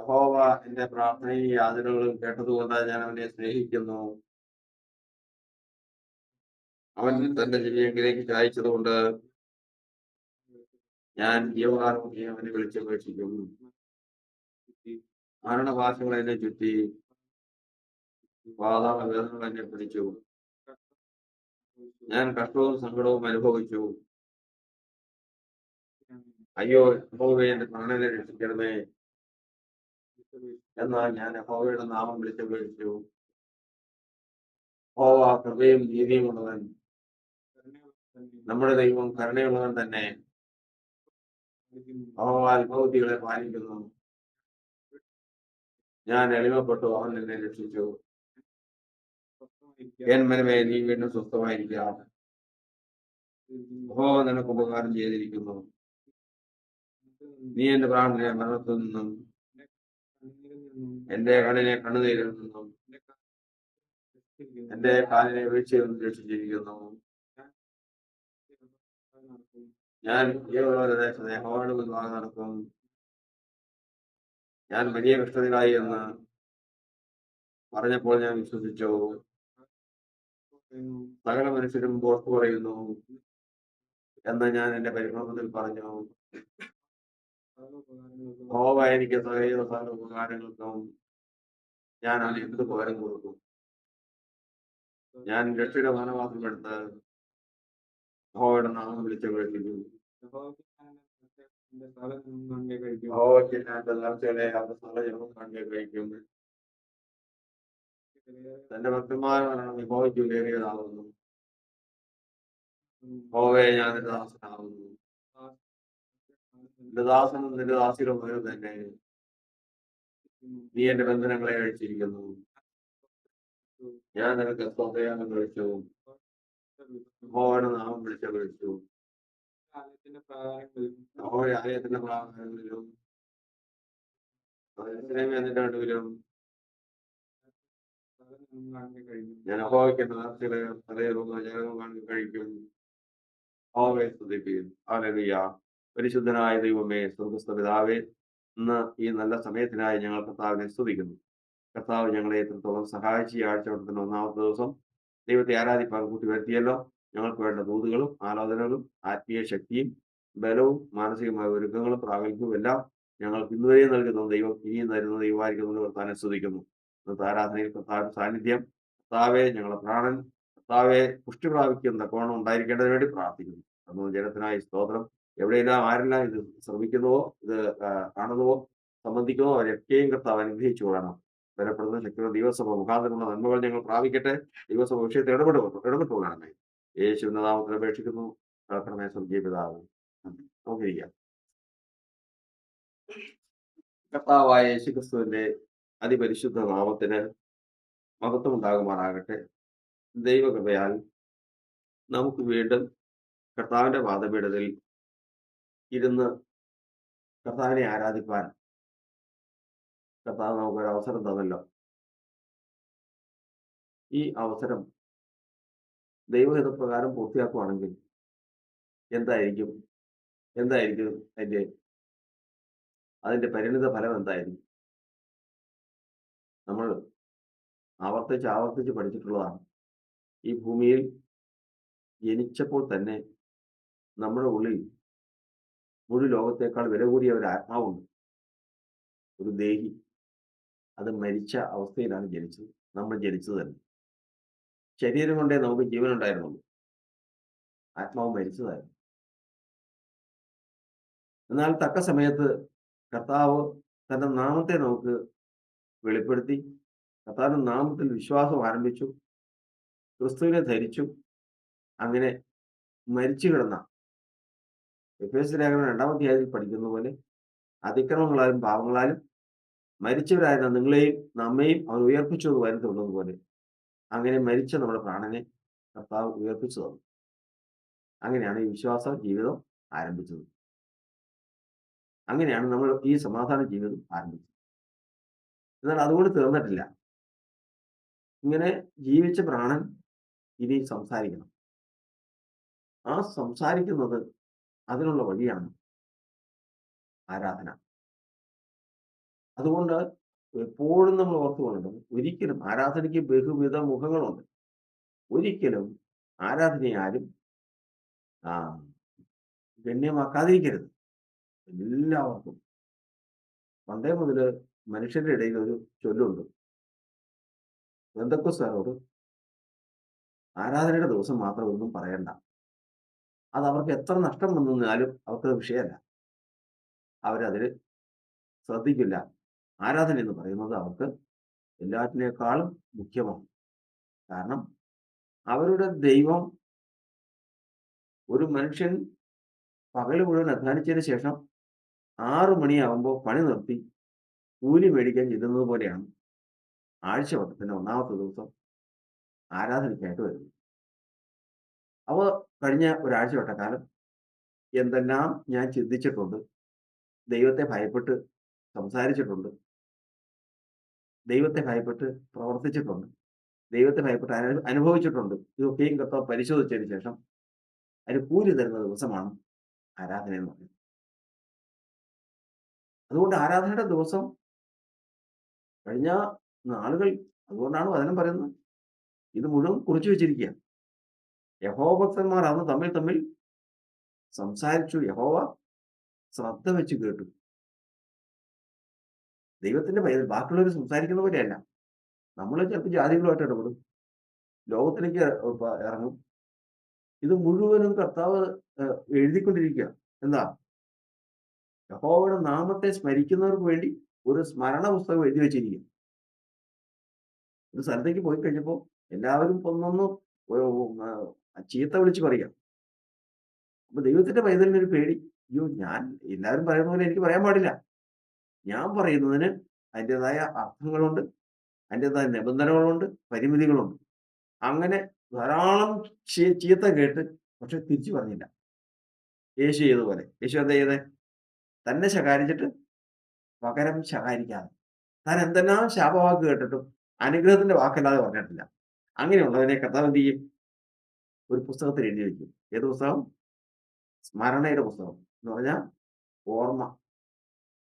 യഹോവ എന്റെ പ്രാർത്ഥനയും യാചനകളും കേട്ടതുകൊണ്ട് ഞാൻ അവനെ സ്നേഹിക്കുന്നു. അവൻ തന്റെ ചെവിയെങ്കിലേക്ക് ചായച്ചതുകൊണ്ട് ഞാൻ ജീവകാലമൊക്കെ അവനെ വിളിച്ചപേക്ഷിക്കും. മരണവാസങ്ങൾ എന്നെ ചുറ്റി, പാതാള വേദനകൾ എന്നെ പിടിച്ചു. ഞാൻ കഷ്ടവും സങ്കടവും അനുഭവിച്ചു. അയ്യോ, യഹോവേ എന്റെ പ്രാണനെ രക്ഷിക്കണമേ. എന്നാൽ ഞാൻ യഹോവയുടെ നാമം വിളിച്ചപേക്ഷിച്ചു. യഹോവ കൃപയും നീതിയും ഉള്ളവൻ, നമ്മുടെ ദൈവം കരുണയുള്ളവൻ തന്നെ. യഹോവ അത്ഭുതങ്ങളെ പാലിക്കുന്നു. ഞാൻ എളിമപ്പെട്ടു, അവൻ എന്നെ രക്ഷിച്ചു. എൻ മനമേ, നീ വീണ്ടും സ്വസ്ഥമായിരിക്കാം. യഹോവ നിനക്ക് ഉപകാരം ചെയ്തിരിക്കുന്നു. നീ എന്റെ പ്രാണനെ മരണത്തിൽ നിന്നും എന്റെ കണ്ണിനെ കണ്ണുനീരിൽ നിന്നും എന്റെ കാലിനെ വീഴ്ചയിൽ നിന്നും രക്ഷിച്ചിരിക്കുന്നു. ഞാൻ ജീവനുള്ള ദേശത്ത് യഹോവയുടെ മുൻപാകെ നടക്കും. ഞാൻ വലിയ കഷ്ടതയിലായി എന്ന് പറഞ്ഞപ്പോൾ ഞാൻ വിശ്വസിച്ചു. സകല മനുഷ്യരും പോർത്തു പറയുന്നു എന്ന് ഞാൻ എന്റെ പരിഭ്രമത്തിൽ പറഞ്ഞു. യഹോവ എനിക്ക് സകല ഉപകാരങ്ങൾക്കും ഞാൻ അവന് എന്ത് പകരം കൊടുക്കും? ഞാൻ രക്ഷയുടെ വനവാസം എടുത്ത് യഹോവയുടെ നാമം വിളിച്ചപേക്ഷിച്ചു. യഹോവയ്ക്ക് ഞാൻ തളർച്ചയുടെ അവസ്ഥകളും കണ്ടു കഴിക്കും. തന്റെ ഭക്തന്മാരാണ് യഹോവയ്ക്ക് വിലയേറിയതാകുന്നു. യഹോവേ, ഞാൻ നിന്റെ ദാസനാകുന്നു. നിന്റെ ദാസനും നിന്റെ ദാസികളും ഒരു തന്നെ. നീ എന്റെ ബന്ധനങ്ങളെ അഴിച്ചിരിക്കുന്നു. ഞാൻ നിനക്ക് സ്തോത്രയാഗം കഴിച്ചു. യഹോവയുടെ നാമം വിളിച്ചപേക്ഷിച്ചു. യഹോവയുടെ ആലയത്തിന്റെ പ്രാകാരങ്ങളിലും എന്നിന്റെ നടുവിലും ഞാൻ യഹോവയ്ക്ക് നേർച്ചകളും തലയേറും ജനവും കാണി കഴിക്കും. യഹോവയെ സ്തുതിപ്പീൻ. ഹല്ലേലൂയ. പരിശുദ്ധനായ ദൈവമേ, സ്വർഗ്ഗസ്ഥ പിതാവേ, ഇന്ന് ഈ നല്ല സമയത്തിനായി ഞങ്ങൾ കർത്താവിനെ സ്തുതിക്കുന്നു. കർത്താവ് ഞങ്ങളെ എത്രത്തോളം സഹായിച്ച് ഈ ആഴ്ചവട്ടത്തിന്റെ ഒന്നാമത്തെ ദിവസം ദൈവത്തെ ആരാധിപ്പാൻ കൂട്ടി വരുത്തിയല്ലോ. ഞങ്ങൾക്ക് വേണ്ട ദൂതുകളും ആലോചനകളും ആത്മീയ ശക്തിയും ബലവും മാനസികമായ ഒരുക്കങ്ങളും പ്രാഗൽഭ്യവും എല്ലാം ഞങ്ങൾക്ക് ഇന്നുവരെ നൽകുന്ന ദൈവം ഇനിയും തരുന്ന ദൈവമായിരിക്കുന്നു. കർത്താവിനെ സ്തുതിക്കുന്നു. ഇന്നത്തെ ആരാധനയിൽ കർത്താവിന്റെ സാന്നിധ്യം, കർത്താവെ ഞങ്ങളെ പ്രാണൻ, കർത്താവെ പുഷ്ടി പ്രാപിക്കുന്ന തക്കവണ്ണം ഉണ്ടായിരിക്കേണ്ടതിന് വേണ്ടി പ്രാർത്ഥിക്കുന്നു. അന്ന് ജനത്തിനായി സ്തോത്രം. എവിടെയെല്ലാം ആരെല്ലാം ഇത് ശ്രമിക്കുന്നുവോ, ഇത് കാണുന്നുവോ, സംബന്ധിക്കുന്നോ അവരൊക്കെയും കർത്താവ് അനുഗ്രഹിച്ചു കൊള്ളണം. ബലപ്പെടുന്ന ശക്തിയുടെ ദൈവസഭ മുഖാന്തരമുള്ള നന്മകൾ ഞങ്ങൾ പ്രാപിക്കട്ടെ. ദൈവസഭ വിഷയത്തെ ഇടപെട്ടുകൊള്ളണമേ. യേശുവിന്റെ നാമത്തിൽ അപേക്ഷിക്കുന്നു. കേൾക്കണമേ സ്വർഗീയ പിതാവ്. നമുക്കിരിക്കാം. കർത്താവായ യേശുക്രിസ്തുവിന്റെ അതിപരിശുദ്ധ നാമത്തിന് മഹത്വം ഉണ്ടാകുമാറാകട്ടെ. ദൈവകൃപയാൽ നമുക്ക് വീണ്ടും കർത്താവിന്റെ പാദപീഠത്തിൽ ഇരുന്ന് കർത്താവിനെ ആരാധിപ്പാൻ കർത്താവ് നമുക്കൊരു അവസരം തന്നല്ലോ. ഈ അവസരം ദൈവഹിതപ്രകാരം പൂർത്തിയാക്കുവാണെങ്കിൽ എന്തായിരിക്കും അതിന്റെ പരിണിത ഫലം എന്തായിരിക്കും? നമ്മൾ ആവർത്തിച്ച് പഠിച്ചിട്ടുള്ളതാണ്. ഈ ഭൂമിയിൽ ജനിച്ചപ്പോൾ തന്നെ നമ്മുടെ ഉള്ളിൽ മുഴു ലോകത്തേക്കാൾ വില കൂടിയ ഒരു ആത്മാവുണ്ട്, ഒരു ദേഹി. അത് മരിച്ച അവസ്ഥയിലാണ് ജനിച്ചത്. നമ്മൾ ജനിച്ചത് തന്നെ ശരീരം കൊണ്ടേ നമുക്ക് ജീവൻ ഉണ്ടായിരുന്നുള്ളൂ. ആത്മാവ് മരിച്ചതായിരുന്നു. എന്നാൽ തക്ക സമയത്ത് കർത്താവ് തന്റെ നാമത്തെ നമുക്ക് വെളിപ്പെടുത്തി. കർത്താവിന്റെ നാമത്തിൽ വിശ്വാസം ആരംഭിച്ചു, ക്രിസ്തുവിനെ ധരിച്ചു. അങ്ങനെ മരിച്ചു കിടന്ന എഫേസ്യ ലേഖനം 2-ാം അധ്യായത്തിൽ പഠിക്കുന്ന പോലെ അതിക്രമങ്ങളാലും പാപങ്ങളാലും മരിച്ചവരായിരുന്ന നിങ്ങളെയും നമ്മെയും അവൻ ഉയർപ്പിച്ചു വരുത്തുള്ളതുപോലെ അങ്ങനെ മരിച്ച നമ്മുടെ പ്രാണനെ കർത്താവ് ഉയർപ്പിച്ചു തന്നു. അങ്ങനെയാണ് ഈ വിശ്വാസ ജീവിതം ആരംഭിച്ചത്. അങ്ങനെയാണ് നമ്മൾ ഈ സമാധാന ജീവിതം ആരംഭിച്ചത്. എന്നാൽ അതുകൊണ്ട് തീർന്നിട്ടില്ല. ഇങ്ങനെ ജീവിച്ച പ്രാണൻ ഇനി സംസാരിക്കണം. ആ സംസാരിക്കുന്നത്, അതിനുള്ള വഴിയാണ് ആരാധന. അതുകൊണ്ട് എപ്പോഴും നമ്മൾ ഓർത്തുകൊള്ളണം, ഒരിക്കലും ആരാധനയ്ക്ക് ബഹുവിധ മുഖങ്ങളുണ്ട്. ഒരിക്കലും ആരാധനയെ ആരും ആ ഗണ്യമാക്കാതിരിക്കരുത്. എല്ലാവർക്കും പണ്ടേ മുതല് മനുഷ്യരുടെ ഇടയിൽ ഒരു ചൊല്ലുണ്ട്. പെന്തക്കോസ്തുകാരോട് ആരാധനയുടെ ദിവസം മാത്രം ഒന്നും പറയണ്ട. അത് അവർക്ക് എത്ര നഷ്ടം വന്നാലും അവർക്കത് വിഷയമല്ല. അവരതില് ശ്രദ്ധിക്കില്ല. ആരാധന എന്ന് പറയുന്നത് അവർക്ക് എല്ലാറ്റിനേക്കാളും മുഖ്യമാണ്. കാരണം അവരുടെ ദൈവം ഒരു മനുഷ്യൻ പകല് മുഴുവൻ അധ്വാനിച്ചതിന് ശേഷം 6 മണിയാകുമ്പോൾ പണി നിർത്തി കൂലി മേടിക്കാൻ ചെല്ലുന്നത് പോലെയാണ് ആഴ്ചവട്ടത്തിന്റെ ഒന്നാമത്തെ ദിവസം ആരാധനയ്ക്കായിട്ട് വരുന്നത്. അപ്പോൾ കഴിഞ്ഞ ഒരാഴ്ചവട്ടക്കാലം എന്തെല്ലാം ഞാൻ ചിന്തിച്ചിട്ടുണ്ട്, ദൈവത്തെ ഭയപ്പെട്ട് സംസാരിച്ചിട്ടുണ്ട്, ദൈവത്തെ ഭയപ്പെട്ട് പ്രവർത്തിച്ചിട്ടുണ്ട്, ദൈവത്തെ ഭയപ്പെട്ട് അനുഭവിച്ചിട്ടുണ്ട്. ഇതൊക്കെയും കർത്താവ് പരിശോധിച്ചതിന് ശേഷം അതിന് കൂലി തരുന്ന ദിവസമാണ് ആരാധന എന്ന് പറയുന്നത്. അതുകൊണ്ട് ആരാധനയുടെ ദിവസം കഴിഞ്ഞ നാളുകൾ, അതുകൊണ്ടാണ് വചനം പറയുന്നത്, ഇത് മുഴുവൻ കുറിച്ചു വെച്ചിരിക്കുക. യഹോവഭക്തന്മാർ അന്ന് തമ്മിൽ തമ്മിൽ സംസാരിച്ചു. യഹോവ ശ്രദ്ധ വെച്ച് കേട്ടു. ദൈവത്തിന്റെ പൈതൽ ബാക്കിയുള്ളവർ സംസാരിക്കുന്ന പോലെയല്ല. നമ്മൾ ചിലപ്പോൾ ജാതികളുമായിട്ട് ഇടപെടും, ലോകത്തിലേക്ക് ഇറങ്ങും. ഇത് മുഴുവനും കർത്താവ് എഴുതിക്കൊണ്ടിരിക്കുക. എന്താ? യഹോവയുടെ നാമത്തെ സ്മരിക്കുന്നവർക്ക് വേണ്ടി ഒരു സ്മരണ പുസ്തകം എഴുതി വെച്ചിരിക്കുക. ഒരു സ്ഥലത്തേക്ക് പോയി കഴിഞ്ഞപ്പോൾ എല്ലാവരും ഒന്നൊന്ന് ചീത്ത വിളിച്ച് പറയാം. അപ്പൊ ദൈവത്തിന്റെ പൈതലിനൊരു പേടി. അയ്യോ, ഞാൻ എല്ലാവരും പറയുന്ന പോലെ എനിക്ക് പറയാൻ പാടില്ല. ഞാൻ പറയുന്നതിന് അതിൻ്റെതായ അർത്ഥങ്ങളുണ്ട്, അതിൻ്റെതായ നിബന്ധനകളുണ്ട്, പരിമിതികളുണ്ട്. അങ്ങനെ ധാരാളം ചീത്ത കേട്ട് പക്ഷെ തിരിച്ചു പറഞ്ഞില്ല. യേശു ചെയ്തതുപോലെ. യേശു എന്താ ചെയ്തേ? തന്നെ ശകാരിച്ചിട്ട് പകരം ശകാരിക്കാതെ. താൻ എന്തെല്ലാം ശാപവാക്ക് കേട്ടിട്ടും അനുഗ്രഹത്തിന്റെ വാക്കല്ലാതെ പറഞ്ഞിട്ടില്ല. അങ്ങനെയുള്ളതിനെ കർത്താവ് എന്ത് ചെയ്യും? ഒരു പുസ്തകത്തിൽ എഴുതി വെക്കും. ഏത് പുസ്തകം? സ്മരണയുടെ പുസ്തകം എന്ന് പറഞ്ഞാൽ ഓർമ്മ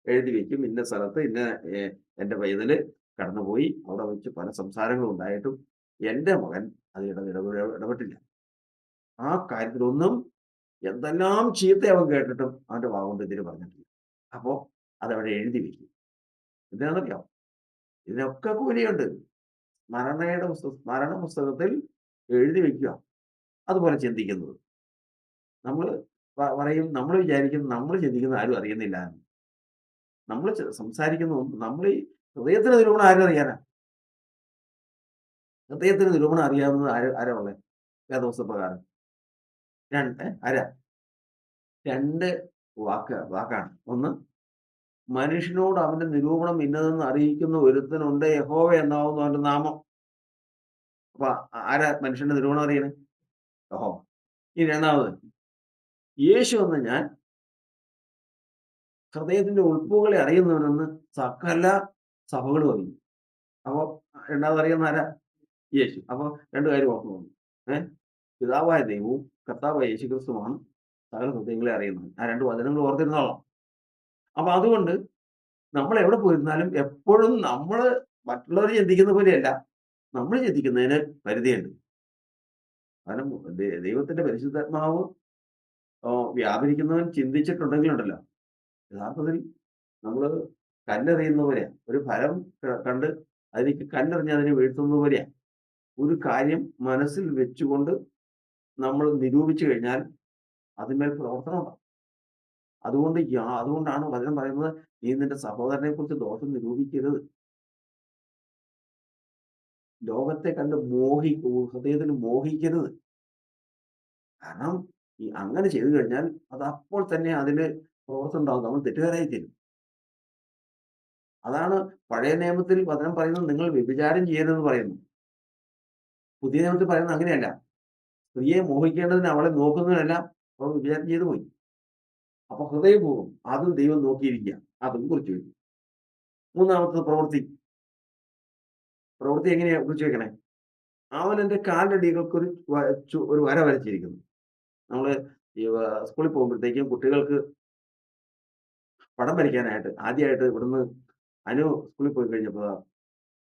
എഴുതി വെക്കും. ഇന്ന സ്ഥലത്ത് ഇന്ന എന്റെ പൈതല് കടന്നുപോയി, അവിടെ വെച്ച് പല സംസാരങ്ങളും ഉണ്ടായിട്ടും എന്റെ മകൻ അത് ഇടപെട്ടില്ല. ആ കാര്യത്തിലൊന്നും എന്തെല്ലാം ചീത്ത അവൻ കേട്ടിട്ടും അവന്റെ വാഗൊണ്ട് എതിര് പറഞ്ഞിട്ടില്ല. അപ്പോ അതവിടെ എഴുതി വെക്കും. എന്താണെന്നറിയാം? ഇതിനൊക്കെ കൂലിയുണ്ട്. സ്മരണ പുസ്തകത്തിൽ എഴുതി വെക്കുക. അതുപോലെ ചിന്തിക്കുന്നത്. നമ്മൾ പറയും, നമ്മൾ വിചാരിക്കും നമ്മൾ ചിന്തിക്കുന്നത് ആരും അറിയുന്നില്ല എന്ന്. നമ്മൾ സംസാരിക്കുന്ന നമ്മൾ ഈ ഹൃദയത്തിന് നിരൂപണം ആരും അറിയാനാ? ഹൃദയത്തിന് നിരൂപണം അറിയാവുന്നത് ആരാ ഉള്ളത്? വേദപുസ്തകപ്രകാരം ആരാ? 2 വാക്കാണ്. ഒന്ന്, മനുഷ്യനോട് അവന്റെ നിരൂപണം ഇന്നതെന്ന് അറിയിക്കുന്ന ഒരുത്തനുണ്ട്, യഹോവ എന്നാവുന്നു അവന്റെ നാമം. അപ്പൊ ആരാ മനുഷ്യന്റെ നിരൂപണം അറിയണേ? യഹോവ. ഇനി രണ്ടാമത്, യേശു എന്ന ഞാൻ ഹൃദയത്തിന്റെ ഉൾപ്പുകളെ അറിയുന്നവനെന്ന് സകല സഭകളും അറിയും. അപ്പൊ രണ്ടാമത് അറിയുന്ന ആരാ? യേശു. അപ്പൊ 2 കാര്യം ഓർത്ത് പോകുന്നു. പിതാവായ ദൈവവും കർത്താവായ യേശു ക്രിസ്തുവാണ് സകല ഹൃദയങ്ങളെ അറിയുന്നത്. ആ 2 വചനങ്ങൾ ഓർത്തിരുന്നോളാം. അപ്പൊ അതുകൊണ്ട് നമ്മൾ എവിടെ പോയിരുന്നാലും എപ്പോഴും നമ്മള് മറ്റുള്ളവർ ചിന്തിക്കുന്ന പോലെയല്ല, നമ്മൾ ചിന്തിക്കുന്നതിന് പരിധിയുണ്ട്. കാരണം ദൈവത്തിന്റെ പരിശുദ്ധാത്മാവ് വ്യാപരിക്കുന്നവൻ ചിന്തിച്ചിട്ടുണ്ടെങ്കിലുണ്ടല്ലോ, യഥാർത്ഥത്തിൽ നമ്മള് കല്ലെറിയുന്ന പോലെയാ. ഒരു ഫലം കണ്ട് അതിലേക്ക് കല്ലെറിഞ്ഞ് അതിനെ വീഴ്ത്തുന്ന പോലെയാ. ഒരു കാര്യം മനസ്സിൽ വെച്ചുകൊണ്ട് നമ്മൾ നിരൂപിച്ചു കഴിഞ്ഞാൽ അതിന്മേൽ പ്രവർത്തനം ഉണ്ടാവും. അതുകൊണ്ടാണ് വചനം പറയുന്നത്, നീ നിന്റെ സഹോദരനെ കുറിച്ച് ദോഷം നിരൂപിക്കരുത്. ലോകത്തെ കണ്ട് ഹൃദയത്തിൽ മോഹിക്കരുത്. കാരണം അങ്ങനെ ചെയ്തു കഴിഞ്ഞാൽ അത് അപ്പോൾ തന്നെ അതിന് പ്രവർത്തനം ഉണ്ടാകും. നമ്മൾ തെറ്റുകാരായി തീരും. അതാണ് പഴയ നിയമത്തിൽ വചനം പറയുന്നത്, നിങ്ങൾ വ്യഭിചാരം ചെയ്യരുതെന്ന് പറയുന്നു. പുതിയ നിയമത്തിൽ പറയുന്നത് അങ്ങനെയല്ല. സ്ത്രീയെ മോഹിക്കേണ്ടതിന് അവളെ നോക്കുന്നതിനല്ല അവൾ വ്യഭിചാരം ചെയ്തു പോയി. അപ്പൊ ഹൃദയപൂർവ്വം അതും ദൈവം നോക്കിയിരിക്കുക. അതും കുറിച്ച് വയ്ക്കും. മൂന്നാമത്തത് പ്രവൃത്തി. പ്രവൃത്തി എങ്ങനെയാ കുറിച്ച് വെക്കണേ? അവൻ എന്റെ കാലടികൾക്ക് ഒരു വര വരച്ചിരിക്കുന്നു. നമ്മള് സ്കൂളിൽ പോകുമ്പോഴത്തേക്കും കുട്ടികൾക്ക് പടം വരയ്ക്കാനായിട്ട് ആദ്യമായിട്ട് ഇവിടുന്ന് അനു സ്കൂളിൽ പോയി കഴിഞ്ഞപ്പോ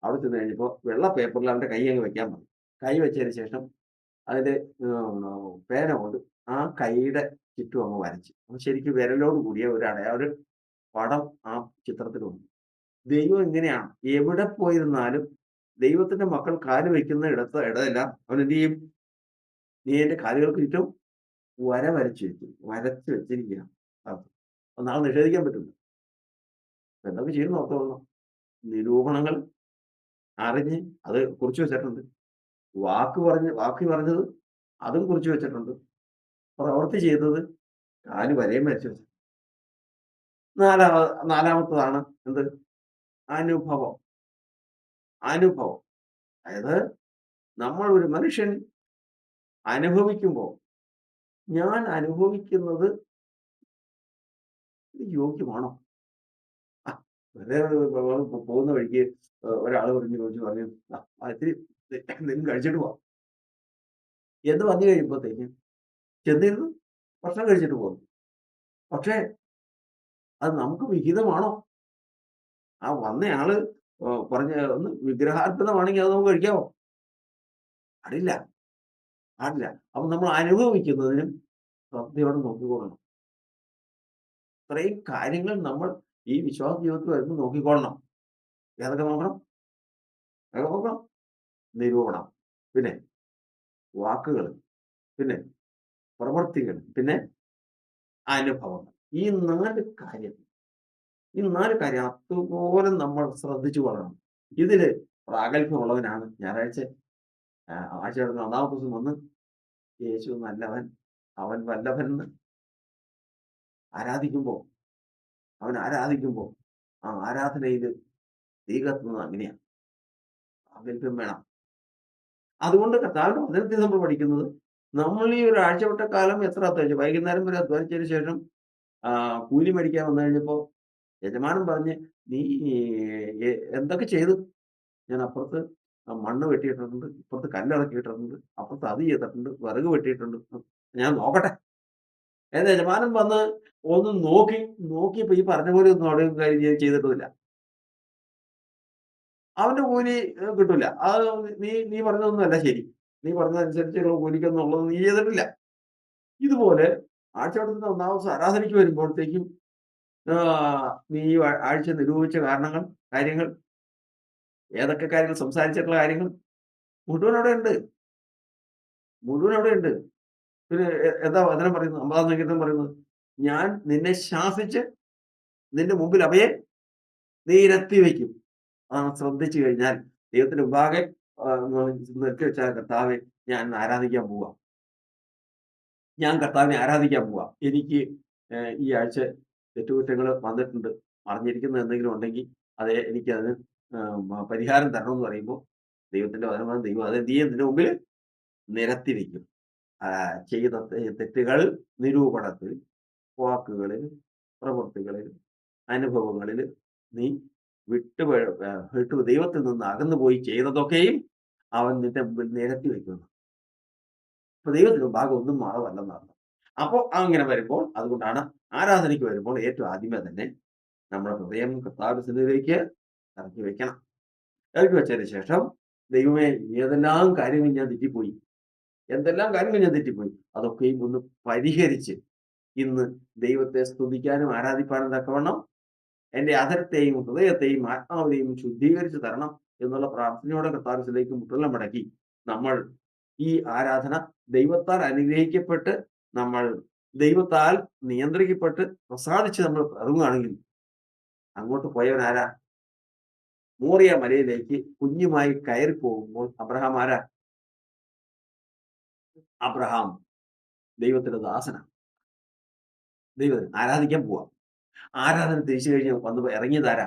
അവിടെ ചെന്ന് കഴിഞ്ഞപ്പോ വെള്ള പേപ്പറിൽ അവന്റെ കൈ അങ്ങ് വെക്കാൻ പറഞ്ഞു. കൈ വെച്ചതിന് ശേഷം അതിന്റെ പേന കൊണ്ട് ആ കൈയുടെ ചുറ്റും അങ്ങ് വരച്ചു. അപ്പൊ ശരിക്കും വിരലോട് കൂടിയ ഒരു പടം ആ ചിത്രത്തിൽ വന്നു. ദൈവം ഇങ്ങനെയാണ്. എവിടെ പോയിരുന്നാലും ദൈവത്തിന്റെ മക്കൾ കാല് വെക്കുന്ന ഇടമെല്ലാം അവൻ എന്ത് ചെയ്യും? നീ എന്റെ കാലുകൾക്ക് ചുറ്റും വര വരച്ചു വെച്ചു. വരച്ചു വെച്ചിരിക്കുകയാണ്. അത് നാളെ നിഷേധിക്കാൻ പറ്റില്ല. എന്തൊക്കെ ചെയ്യുമെന്ന് ഓർത്തോളണം. നിരൂപണങ്ങൾ അറിഞ്ഞ് അത് കുറിച്ച് വെച്ചിട്ടുണ്ട്. വാക്ക് പറഞ്ഞത് അതും കുറിച്ച് വെച്ചിട്ടുണ്ട്. പ്രവൃത്തി ചെയ്തത് കാല് വരയും വരച്ചു വെച്ചു. നാലാമത്തതാണ് എന്ത്? അനുഭവം. അനുഭവം. അതായത് നമ്മൾ ഒരു മനുഷ്യൻ അനുഭവിക്കുമ്പോൾ, ഞാൻ അനുഭവിക്കുന്നത് യോഗ്യമാണോ? ആ, വെറുതെ പോകുന്ന വഴിക്ക് ഒരാള് ചോദിച്ചു പറഞ്ഞു, ഇത്തിരി എന്തെങ്കിലും കഴിച്ചിട്ട് പോവാം എന്ന് പറഞ്ഞു കഴിയുമ്പോഴത്തേക്കും ചെന്നിരുന്നു ഭക്ഷണം കഴിച്ചിട്ട് പോകുന്നു. പക്ഷേ അത് നമുക്ക് വിഹിതമാണോ? ആ വന്നയാള് പറഞ്ഞ ഒന്ന് വിഗ്രഹാർപ്പിതമാണെങ്കിൽ അത് നമുക്ക് കഴിക്കാമോ? പാടില്ല, പാടില്ല. അപ്പൊ നമ്മൾ അനുഭവിക്കുന്നതിനും ശ്രദ്ധയോടെ നോക്കിക്കൊള്ളണം. ഇത്രയും കാര്യങ്ങൾ നമ്മൾ ഈ വിശ്വാസ ജീവിതത്തിൽ വരുമ്പോൾ നോക്കിക്കൊള്ളണം. ഏതൊക്കെ നോക്കണം? ഏതൊക്കെ നോക്കണം? നിരൂപണം, പിന്നെ വാക്കുകൾ, പിന്നെ പ്രവൃത്തികൾ, പിന്നെ അനുഭവങ്ങൾ. ഈ 4 കാര്യം അതുപോലെ നമ്മൾ ശ്രദ്ധിച്ചു കൊള്ളണം. ഇതില് പ്രാഗൽഭ്യമുള്ളവനാണ് ഞായറാഴ്ച ആഴ്ചയുടെ 1-ാമത്തെ ദിവസം വന്ന് യേശു നല്ലവൻ, അവൻ വല്ലഭൻ എന്ന് ആരാധിക്കുമ്പോ ആ ആരാധനയില് തീ കത്തുന്നത് അങ്ങനെയാണ്. പ്രാഗൽഭ്യം വേണം. അതുകൊണ്ട് കർത്താവിന്റെ വചനത്തിൽ നമ്മൾ പഠിക്കുന്നത്, നമ്മൾ ഈ ഒരു ആഴ്ചവട്ടക്കാലം എത്ര അധ്വാനിച്ചു, വൈകുന്നേരം വരെ അധ്വാനിച്ചതിന് ശേഷം കൂലി മേടിക്കാൻ വന്നു കഴിഞ്ഞപ്പോ യജമാനൻ പറഞ്ഞ്, "നീ എന്തൊക്കെ ചെയ്തു?" ഞാൻ അപ്പുറത്ത് മണ്ണ് വെട്ടിയിട്ടിട്ടുണ്ട്, ഇപ്പുറത്ത് കല്ലിറക്കിയിട്ടുണ്ട്, അപ്പുറത്ത് അത് ചെയ്തിട്ടുണ്ട്, വിറക് വെട്ടിയിട്ടുണ്ട്. ഞാൻ നോക്കട്ടെ. എന്ന് യജമാനൻ വന്ന് ഒന്ന് നോക്കിയപ്പോ ഈ പറഞ്ഞ പോലെ ഒന്നും അവിടെ കാര്യം ചെയ്തിട്ടുമില്ല. അവന്റെ കൂലി കിട്ടൂല. അത് നീ പറഞ്ഞതൊന്നുമല്ല ശരി. നീ പറഞ്ഞതനുസരിച്ചുള്ള കൂലിക്കൊന്നുള്ളത് നീ ചെയ്തിട്ടില്ല. ഇതുപോലെ ആഴ്ചവട്ടത്തിന്റെ 1-ാം ദിവസം ആരാധനയ്ക്ക് വരുമ്പോഴത്തേക്കും നീ ആഴ്ച നിരൂപിച്ച കാര്യങ്ങൾ, ഏതൊക്കെ കാര്യങ്ങൾ സംസാരിച്ചിട്ടുള്ള കാര്യങ്ങൾ മുഴുവൻ അവിടെയുണ്ട്. മുഴുവൻ അവിടെയുണ്ട്. പിന്നെ എന്താ വചനം പറയുന്നത്? 50-ാം സങ്കീർത്തനം പറയുന്നത്, ഞാൻ നിന്നെ ശാസിച്ച് നിന്റെ മുമ്പിൽ അവയെ നിരത്തി വയ്ക്കും. ശ്രദ്ധിച്ചു കഴിഞ്ഞാൽ ദൈവത്തിന്റെ മുമ്പാകെ നിർത്തി വെച്ചാൽ, കർത്താവെ ഞാൻ ആരാധിക്കാൻ പോവാ. ഞാൻ കർത്താവിനെ ആരാധിക്കാൻ പോവാ. എനിക്ക് ഈ ആഴ്ച തെറ്റുകുറ്റങ്ങൾ വന്നിട്ടുണ്ട്. മറിഞ്ഞിരിക്കുന്ന എന്തെങ്കിലും ഉണ്ടെങ്കിൽ എനിക്കതിന് പരിഹാരം തരണമെന്ന് പറയുമ്പോൾ ദൈവത്തിന്റെ വചനമാണ്, ദൈവം അതെന്ത് ചെയ്യും? നിന്റെ മുമ്പിൽ നിരത്തി വയ്ക്കും. ചെയ്ത തെറ്റുകൾ നിരൂപണത്തിൽ, വാക്കുകളിൽ, പ്രവൃത്തികളിൽ, അനുഭവങ്ങളിൽ നീ വിട്ടു ദൈവത്തിൽ നിന്ന് അകന്നുപോയി ചെയ്തതൊക്കെയും അവൻ നിന്റെ മുമ്പിൽ നിരത്തി വയ്ക്കുന്നു. അപ്പൊ ദൈവത്തിന് മുമ്പാകെ ഒന്നും മറവല്ലെന്നാണ്. അപ്പോ അങ്ങനെ വരുമ്പോൾ, അതുകൊണ്ടാണ് ആരാധനയ്ക്ക് വരുമ്പോൾ ഏറ്റവും ആദ്യമേ തന്നെ നമ്മുടെ ഹൃദയം കർത്താവിന്റെ സന്നിധിയിലേക്ക് ഇറക്കി വെക്കണം. ഇറക്കി വെച്ചതിന് ശേഷം, ദൈവമേ എന്തെല്ലാം കാര്യങ്ങൾ ഞാൻ തെറ്റിപ്പോയി, അതൊക്കെയും ഒന്ന് പരിഹരിച്ച് ഇന്ന് ദൈവത്തെ സ്തുതിക്കാനും ആരാധിപ്പാനും തക്കവണ്ണം എന്റെ അധരത്തെയും ഹൃദയത്തെയും ആത്മാവിനെയും ശുദ്ധീകരിച്ച് തരണം എന്നുള്ള പ്രാർത്ഥനയോടെ കർത്താവിലേക്ക് മുട്ടെല്ലാം മടക്കി നമ്മൾ ഈ ആരാധന ദൈവത്താൽ അനുഗ്രഹിക്കപ്പെട്ട്, നമ്മൾ ദൈവത്താൽ നിയന്ത്രിക്കപ്പെട്ട് പ്രസാദിച്ച് നമ്മൾ ഇറങ്ങുകയാണെങ്കിൽ, അങ്ങോട്ട് പോയവൻ ആരാ? മോറിയ മലയിലേക്ക് കുഞ്ഞുമായി കയറി പോകുമ്പോൾ അബ്രഹാം ആരാ? അബ്രഹാം ദൈവത്തിന്റെ ദാസനാണ്. ദൈവത്തിന് ആരാധിക്കാൻ പോവാ. ആരാധന തിരിച്ചു കഴിഞ്ഞ് വന്ന് ഇറങ്ങിയതാരാ?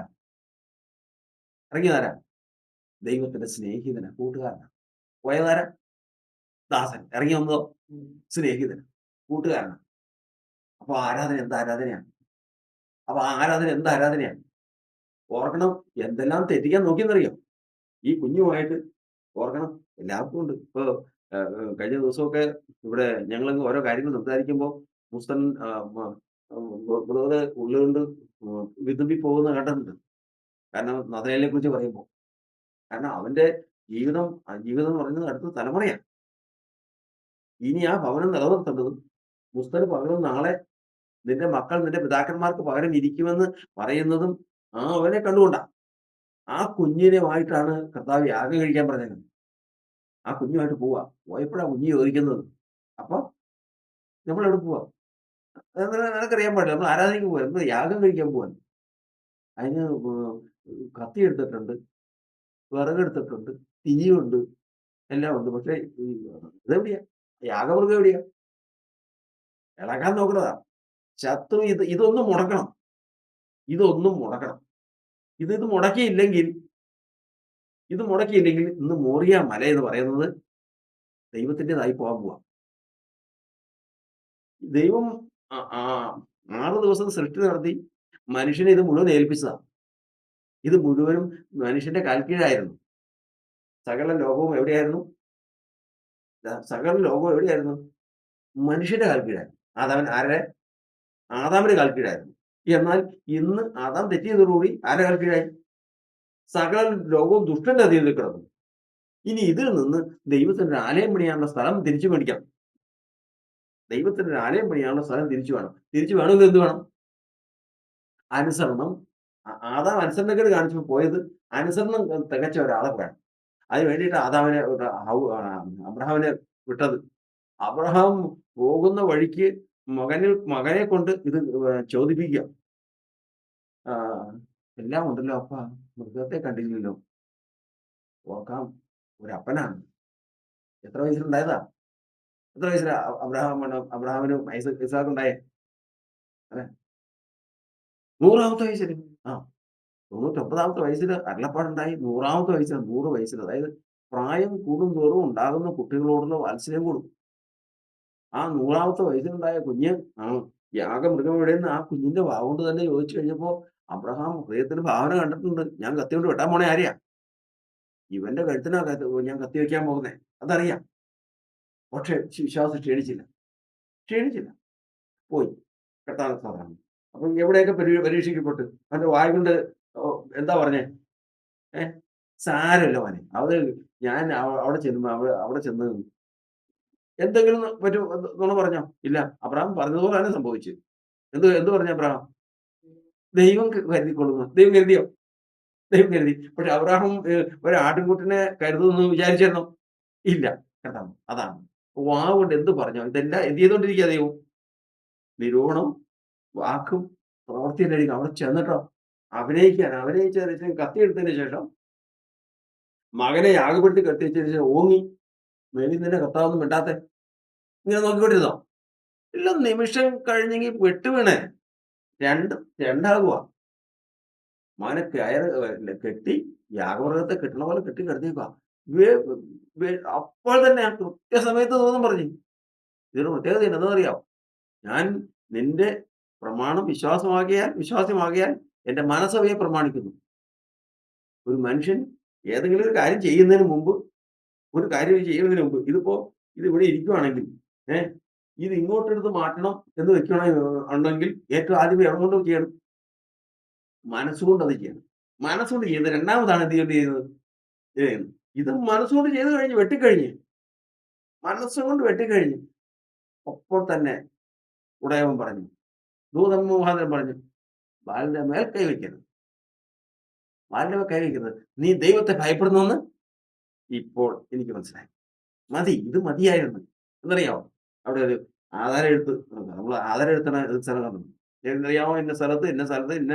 ദൈവത്തിന്റെ സ്നേഹിതന, കൂട്ടുകാരനാണ്. പോയതാരാ? ദാസൻ. ഇറങ്ങി വന്നതോ? സ്നേഹിതൻ, കൂട്ടുകാരനാണ്. അപ്പൊ ആരാധന എന്ത് ആരാധനയാണ്? ഓർക്കണം, എന്തെല്ലാം തെറ്റിക്കാൻ നോക്കിയെന്നറിയോ? ഈ കുഞ്ഞുമായിട്ട് ഓർക്കണം, എല്ലാവർക്കും ഉണ്ട്. ഇപ്പൊ കഴിഞ്ഞ ദിവസമൊക്കെ ഇവിടെ ഞങ്ങളങ്ങ് ഓരോ കാര്യങ്ങൾ സംസാരിക്കുമ്പോ മുസ്തൻ ബ്രദറ് ഉള്ളുകൊണ്ട് വിതുമ്പി പോകുന്ന കണ്ടിട്ടുണ്ട്. കാരണം നഥനയേലിനെ കുറിച്ച് പറയുമ്പോൾ. കാരണം അവന്റെ ജീവിതം എന്ന് പറയുന്നത് അടുത്ത തലമുറയാണ്. ഇനി ആ ഭവനം നിലനിർത്തേണ്ടതും പുസ്തകം പകരം നാളെ നിന്റെ മക്കൾ നിന്റെ പിതാക്കന്മാർക്ക് പകരം ഇരിക്കുമെന്ന് പറയുന്നതും അവനെ കണ്ടുകൊണ്ടാ. ആ കുഞ്ഞിനുമായിട്ടാണ് കർത്താവ് യാഗം കഴിക്കാൻ പറഞ്ഞേക്കുന്നത്. ആ കുഞ്ഞുമായിട്ട് പോവാ. പോയപ്പോഴാ കുഞ്ഞ് ചോദിക്കുന്നത്. അപ്പൊ നമ്മളെവിടെ പോവാ? നിനക്കറിയാൻ പാടില്ല. നമ്മൾ ആരാധനയ്ക്ക് പോവാ. എന്ത് യാഗം കഴിക്കാൻ പോവാണ്. അതിന് കത്തി എടുത്തിട്ടുണ്ട്, വിറകെടുത്തിട്ടുണ്ട്, തീയുണ്ട്, എല്ലാം ഉണ്ട്. പക്ഷേ ഈ ഇതെവിടെയാ? യാഗമൃഗം എവിടെയാ? ഇളകാൻ നോക്കണതാ. ശത്രു ഇതൊന്നും മുടക്കണം. ഇതൊന്നും മുടക്കണം. ഇത് മുടക്കിയില്ലെങ്കിൽ ഇന്ന് മോറിയ മല എന്ന് പറയുന്നത് ദൈവത്തിന്റേതായി പോകാൻ പോവാ. ദൈവം ആ ആ 6 ദിവസം സൃഷ്ടി നടത്തി മനുഷ്യനെ ഇത് മുഴുവൻ ഏൽപ്പിച്ചതാ. ഇത് മുഴുവനും മനുഷ്യന്റെ കാൽക്കീഴായിരുന്നു. സകല ലോകവും എവിടെയായിരുന്നു? സകല ലോകവും എവിടെയായിരുന്നു? മനുഷ്യന്റെ കാൽക്കീഴായിരുന്നു. ആരുടെ? ആദാമിന്റെ കാൽക്കീഴായിരുന്നു. എന്നാൽ ഇന്ന് ആദാം തെറ്റിയതോടുകൂടി ആരുടെ കാൽക്കീഴായി? സകല ലോകവും ദുഷ്ടന്റെ അധീനതയിൽ കിടന്നു. ഇനി ഇതിൽ നിന്ന് ദൈവത്തിന് ഒരു ആലയം പണിയാനുള്ള സ്ഥലം തിരിച്ചു മേടിക്കണം. ദൈവത്തിന് ഒരു ആലയം പണിയാനുള്ള സ്ഥലം തിരിച്ചു വേണം. തിരിച്ചു വേണമെങ്കിൽ എന്ത് വേണം? അനുസരണം. ആദാം അനുസരണക്കേട് കാണിച്ചപ്പോൾ പോയത് അനുസരണം തികച്ച ഒരാളെ വേണം. അതിന് വേണ്ടിയിട്ട് അബ്രഹാമിനെ വിട്ടത്. അബ്രഹാം പോകുന്ന വഴിക്ക് മകനെ കൊണ്ട് ഇത് ചോദിപ്പിക്കുക. എല്ലാം ഉണ്ടല്ലോ അപ്പ, മൃഗത്തെ കണ്ടില്ലല്ലോ. ഓർക്കാം, ഒരപ്പനാണ്. എത്ര വയസ്സിലുണ്ടായതാ? എത്ര വയസ്സിലാ അബ്രഹാമിനും ഇസാഖുണ്ടായേ? അല്ലെ, 100ാമത്തെ വയസ്സിൽ. 99ാമത്തെ വയസ്സിൽ അരുളപ്പാടുണ്ടായി. 100ാമത്തെ വയസ്സിൽ, 100 വയസ്സിൽ. അതായത് പ്രായം കൂടുന്തോറും ഉണ്ടാകുന്ന കുട്ടികളോടുള്ള വാത്സല്യം കൂടും. ആ 100ാമത്തെ വയസ്സിലുണ്ടായ കുഞ്ഞ് യാഗമൃഗം എവിടെയെന്ന് ആ കുഞ്ഞിന്റെ വാവുകൊണ്ട് തന്നെ ചോദിച്ചു കഴിഞ്ഞപ്പോ അബ്രഹാം ഹൃദയത്തിന് ഭാവന കണ്ടിട്ടുണ്ട്. ഞാൻ കത്തി കൊണ്ട് വെട്ടാൻ പോണേ ആരെയാ? ഇവന്റെ കഴുത്തിനാ ഞാൻ കത്തി വെക്കാൻ പോകുന്നേ, അതറിയാം. പക്ഷെ വിശ്വാസം ക്ഷീണിച്ചില്ല. പോയി കെട്ടാൻ സാധാരണ. അപ്പൊ എവിടെയൊക്കെ പരീക്ഷിക്കപ്പെട്ടു. അവന്റെ വായ കൊണ്ട് എന്താ പറഞ്ഞേ? സാരമില്ല മോനെ, അത് ഞാൻ അവിടെ ചെന്ന് എന്തെങ്കിലും നുണ പറഞ്ഞോ? ഇല്ല. അബ്രഹാം പറഞ്ഞതുപോലെ തന്നെ സംഭവിച്ചു. എന്ത് പറഞ്ഞു അബ്രഹാം? ദൈവം കരുതിക്കൊള്ളുന്നു. ദൈവം കരുതിയോ? ദൈവം കരുതി. പക്ഷെ അബ്രഹാം ഒരു ആട്ടിൻകുട്ടിനെ കരുതുന്നു വിചാരിച്ചിരുന്നോ? ഇല്ല. കേട്ടോ, അതാണ്. വാവ് കൊണ്ട് എന്ത് പറഞ്ഞോ ഇതെല്ലാം എന്ത് ചെയ്തോണ്ടിരിക്കുക ദൈവം? നിരൂപണം വാക്കും പ്രവൃത്തിയിലായിരിക്കും. അവിടെ ചെന്നിട്ടോ അഭിനയിച്ച് കത്തിയെടുത്തതിന് ശേഷം മകനെ യാഗപ്പെടുത്തി കത്തിവെച്ചതിന് ശേഷം ഓങ്ങി മേലിൽ തന്നെ കർത്താവൊന്നും മിണ്ടാത്തെ. ഇങ്ങനെ നോക്കിക്കൊണ്ടിരുന്നോ? ഇല്ല, നിമിഷം കഴിഞ്ഞെങ്കിൽ വെട്ടുവീണേ. രണ്ടാകുക. മകനെ കെട്ടി യാഗമൃഗത്തെ കെട്ടണ പോലെ കെട്ടി കിടത്തിയേക്കുക. അപ്പോൾ തന്നെ കൃത്യസമയത്ത് തോന്നും പറഞ്ഞു. ഇതൊരു പ്രത്യേകത എന്താണെന്നറിയാമോ? ഞാൻ നിന്റെ പ്രമാണം വിശ്വാസമാകിയാൽ എന്റെ മനസ്സവയെ പ്രമാണിക്കുന്നു. ഒരു മനുഷ്യൻ ഏതെങ്കിലും ഒരു കാര്യം ചെയ്യുന്നതിന് മുമ്പ് ഇതിപ്പോ ഇത് ഇവിടെ ഇരിക്കുവാണെങ്കിൽ ഇത് ഇങ്ങോട്ടെടുത്ത് മാറ്റണം എന്ന് വെക്കണമെങ്കിൽ ഏറ്റവും ആദ്യം എവിടെ കൊണ്ട് ചെയ്യണം? മനസ്സുകൊണ്ട് അത് ചെയ്യണം. മനസ്സുകൊണ്ട് ചെയ്യുന്നത് രണ്ടാമതാണ് എന്ത് ചെയ്യുന്നത്? ഇത് മനസ്സുകൊണ്ട് ചെയ്ത് കഴിഞ്ഞ് വെട്ടിക്കഴിഞ്ഞ് മനസ്സുകൊണ്ട് വെട്ടിക്കഴിഞ്ഞ് അപ്പോൾ തന്നെ ഉടയവൻ പറഞ്ഞു, ദൂതൻ മുഖാന്തരം പറഞ്ഞു, ബാലിന്റെ മേൽ കൈവയ്ക്കരുത്. ബാലിന്റെ മേൽ കൈവയ്ക്കരുത്. നീ ദൈവത്തെ ഭയപ്പെടുന്നെന്ന് ഇപ്പോൾ എനിക്ക് മനസ്സിലായി. മതി, ഇത് മതിയായിരുന്നു. എന്നറിയാമോ? അവിടെ ഒരു ആധാരം എഴുത്ത്, നമ്മൾ ആധാരം എഴുത്തണ സ്ഥലം കണ്ടു. എന്നറിയാമോ? ഇന്ന സ്ഥലത്ത് ഇന്ന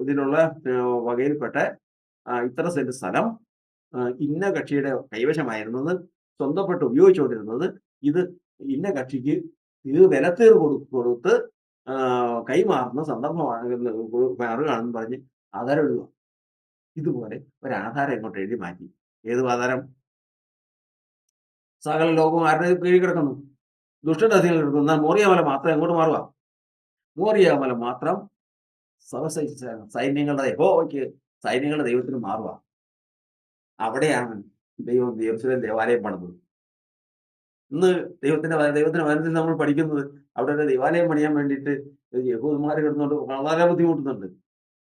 ഇതിനുള്ള വകയിൽപ്പെട്ട ഇത്ര സെന്റ് സ്ഥലം ഇന്ന കക്ഷിയുടെ കൈവശമായിരുന്നത്, സ്വന്തപ്പെട്ട് ഉപയോഗിച്ചുകൊണ്ടിരുന്നത്. ഇത് ഇന്ന കക്ഷിക്ക് ഇത് വിലത്തീർ കൊടുത്ത് കൈമാറുന്ന മാറുകയാണെന്ന് പറഞ്ഞ് ആധാരം എഴുതുക. ഇതുപോലെ ഒരാധാരം ഇങ്ങോട്ട് എഴുതി മാറ്റി. ഏത് ആധാരം? സകല ലോകവും ആരുടെ കീഴിൽ കിടക്കുന്നു? ദുഷ്ടന്റെ അധീനത്തിൽ കിടക്കുന്നു. എന്നാൽ മോറിയാമല മാത്രം എങ്ങോട്ട് മാറുക? മോറിയാമല മാത്രം സൈന്യങ്ങളുടെ ദൈവത്തിന് മാറുക. അവിടെയാണ് ദൈവം യെരൂശലേം ദേവാലയം പണിതത്. ഇന്ന് ദൈവത്തിന്റെ വചനത്തിൽ നമ്മൾ പഠിക്കുന്നത് അവിടെ ഒരു ദേവാലയം പണിയാൻ വേണ്ടിയിട്ട് യഹൂദന്മാർ കിടന്നുകൊണ്ട് വളരെ ബുദ്ധിമുട്ടുന്നുണ്ട്.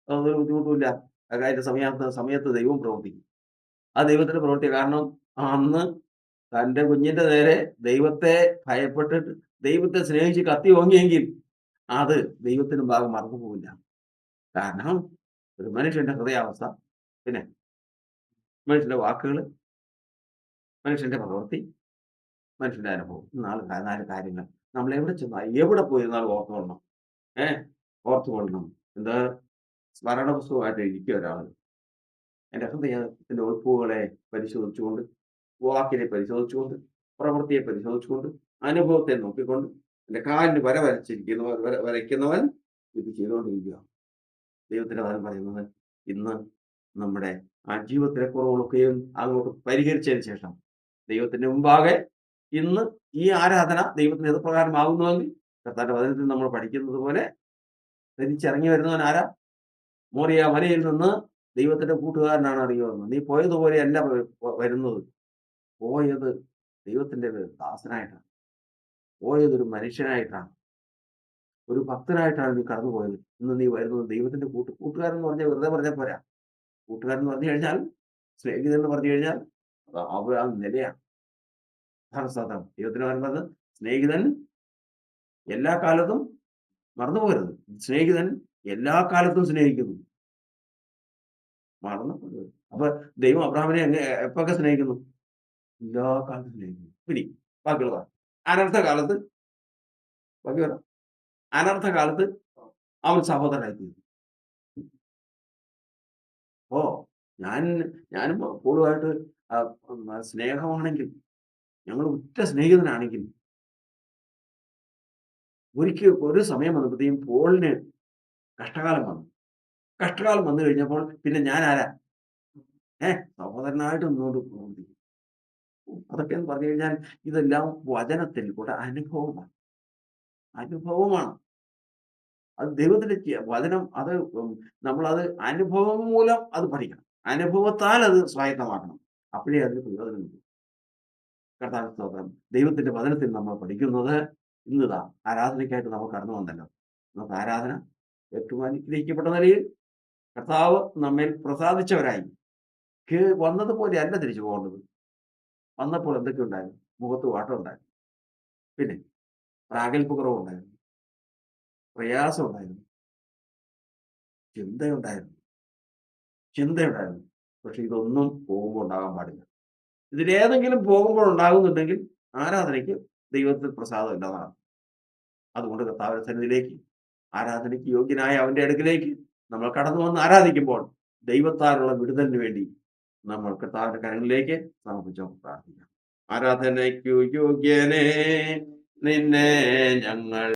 അതൊരു ബുദ്ധിമുട്ടുമില്ല. അതിന്റെ സമയത്ത് ദൈവം പ്രവർത്തിക്കും. ആ ദൈവത്തിന്റെ പ്രവൃത്തി കാരണം അന്ന് തന്റെ കുഞ്ഞിന്റെ നേരെ ദൈവത്തെ ഭയപ്പെട്ടിട്ട് ദൈവത്തെ സ്നേഹിച്ച് കത്തി ഓങ്ങിയെങ്കിൽ അത് ദൈവത്തിന് ഭാഗം മറന്നു പോവില്ല. കാരണം ഒരു മനുഷ്യന്റെ ഹൃദയാവസ്ഥ, പിന്നെ മനുഷ്യന്റെ വാക്കുകള്, മനുഷ്യന്റെ പ്രവൃത്തി, മനുഷ്യന്റെ അനുഭവം. 4 കാര്യങ്ങൾ നമ്മൾ എവിടെ ചെന്നാലും എവിടെ പോയിരുന്നാലും ഓർത്തുകൊള്ളണം. ഏഹ് ഓർത്തുകൊള്ളണം. എന്താ സ്മരണ പുസ്തകമായിട്ട് ഇരിക്കുക ഒരാള്. എന്റെ ഹൃദയത്തിന്റെ ഉൾപ്പുകളെ പരിശോധിച്ചുകൊണ്ട്, വാക്കിനെ പരിശോധിച്ചുകൊണ്ട്, പ്രവൃത്തിയെ പരിശോധിച്ചുകൊണ്ട്, അനുഭവത്തെ നോക്കിക്കൊണ്ട്, എന്റെ കാലിന് വരയ്ക്കുന്നവൻ ഇത് ചെയ്തുകൊണ്ടിരിക്കുക. ദൈവത്തിന്റെ വചനം പറയുന്നത് ഇന്ന് നമ്മുടെ ആ ജീവിതത്തിലെ കുറവുകളൊക്കെയും അങ്ങോട്ട് പരിഹരിച്ചതിന് ശേഷം ദൈവത്തിന്റെ മുമ്പാകെ ഇന്ന് ഈ ആരാധന ദൈവത്തിന് ഏത് പ്രകാരമാകുന്നുവെങ്കിൽ കർത്താവിന്റെ വചനത്തിൽ നമ്മൾ പഠിക്കുന്നത് പോലെ തിരിച്ചിറങ്ങി വരുന്നവൻ ആരാ? മോറിയ മലയിൽ നിന്ന് ദൈവത്തിന്റെ കൂട്ടുകാരനാണ് അറിയുന്നത്. നീ പോയതുപോലെയല്ല വരുന്നത്. പോയത് ദൈവത്തിന്റെ ദാസനായിട്ടാണ്. പോയത് ഒരു മനുഷ്യനായിട്ടാണ്. ഒരു ഭക്തനായിട്ടാണ് നീ കടന്നുപോയത്. ഇന്ന് നീ വരുന്നത് ദൈവത്തിന്റെ കൂട്ടുകാരൻ എന്ന് പറഞ്ഞാൽ വെറുതെ പറഞ്ഞാൽ പോരാ. കൂട്ടുകാരൻ എന്ന് പറഞ്ഞു കഴിഞ്ഞാൽ, സ്നേഹിതൻ എന്ന് പറഞ്ഞു കഴിഞ്ഞാൽ ആ നിലയാണ്. അതാണ് സാധാരണ ദൈവത്തിന് പറയുന്നത്. സ്നേഹിതൻ എല്ലാ കാലത്തും മറന്നു പോകരുത്. സ്നേഹിതൻ എല്ലാ കാലത്തും സ്നേഹിക്കുന്നു. മറന്നു പോകരുത്. അപ്പൊ ദൈവം അബ്രാഹാമിനെ എപ്പൊക്കെ സ്നേഹിക്കുന്നു? എല്ലാ കാലത്തും സ്നേഹിക്കുന്നു. ഇനി ബാക്കിയുള്ള അനർത്ഥ കാലത്ത് ബാക്കി പറ. അനർത്ഥ കാലത്ത് അവൻ സഹോദരനായി തീർന്നു. അപ്പോ ഞാനും പോളുമായിട്ട് സ്നേഹമാണെങ്കിൽ, ഞങ്ങൾ ഉറ്റ സ്നേഹിതനാണെങ്കിൽ, ഒരു സമയം വന്നപ്പോഴത്തേക്കും പോളിന് കഷ്ടകാലം വന്നു. കഷ്ടകാലം വന്നു കഴിഞ്ഞപ്പോൾ പിന്നെ ഞാൻ ആരാ? സഹോദരനായിട്ട് മുന്നോട്ട് പ്രവർത്തിക്കും. അതൊക്കെ എന്ന് പറഞ്ഞു കഴിഞ്ഞാൽ ഇതെല്ലാം വചനത്തിൽ കൂടെ അനുഭവമാണ്. അനുഭവമാണ്. അത് ദൈവത്തിന്റെ വചനം. അത് നമ്മളത് അനുഭവം മൂലം അത് പഠിക്കണം. അനുഭവത്താൽ അത് സ്വായത്തമാക്കണം. അപ്പോഴേ അതിന് പ്രയോജനം കിട്ടും. കർത്താവിന്റെ സ്തോത്രം. ദൈവത്തിന്റെ വചനത്തിൽ നമ്മൾ പഠിക്കുന്നത് ഇന്നിതാ ആരാധനയ്ക്കായിട്ട് നമ്മൾ കടന്നു വന്നല്ലോ. നമുക്ക് ആരാധന ഏറ്റവും അനുഗ്രഹിക്കപ്പെട്ട നിലയിൽ കർത്താവ് നമ്മിൽ പ്രസാദിച്ചവരായി വന്നതുപോലെ അല്ല തിരിച്ചു പോകേണ്ടത്. വന്നപ്പോൾ എന്തൊക്കെ ഉണ്ടായിരുന്നു? മുഖത്ത് വാട്ടം ഉണ്ടായിരുന്നു, പിന്നെ പ്രാഗൽഭ്യ കുറവുണ്ടായിരുന്നു, പ്രയാസം ഉണ്ടായിരുന്നു, ചിന്തയുണ്ടായിരുന്നു. പക്ഷെ ഇതൊന്നും പോകുമ്പോൾ ഉണ്ടാകാൻ പാടില്ല. ഇതിലേതെങ്കിലും പോകുമ്പോൾ ഉണ്ടാകുന്നുണ്ടെങ്കിൽ ആരാധനയ്ക്ക് ദൈവത്തിൽ പ്രസാദം ഇല്ലാതാണ്. അതുകൊണ്ട് കർത്താവിന്റെ സന്നിധിയിലേക്ക്, ആരാധനയ്ക്ക് യോഗ്യനായ അവന്റെ അടുക്കിലേക്ക് നമ്മൾ കടന്നു വന്ന് ആരാധിക്കുമ്പോൾ ദൈവത്താലുള്ള വിടുതലിന് വേണ്ടി നമ്മൾ കർത്താവിന്റെ കരങ്ങളിലേക്ക് സമർപ്പിച്ച് പ്രാർത്ഥിക്കാം. ആരാധനയ്ക്കു യോഗ്യനേ നിന്നെ ഞങ്ങൾ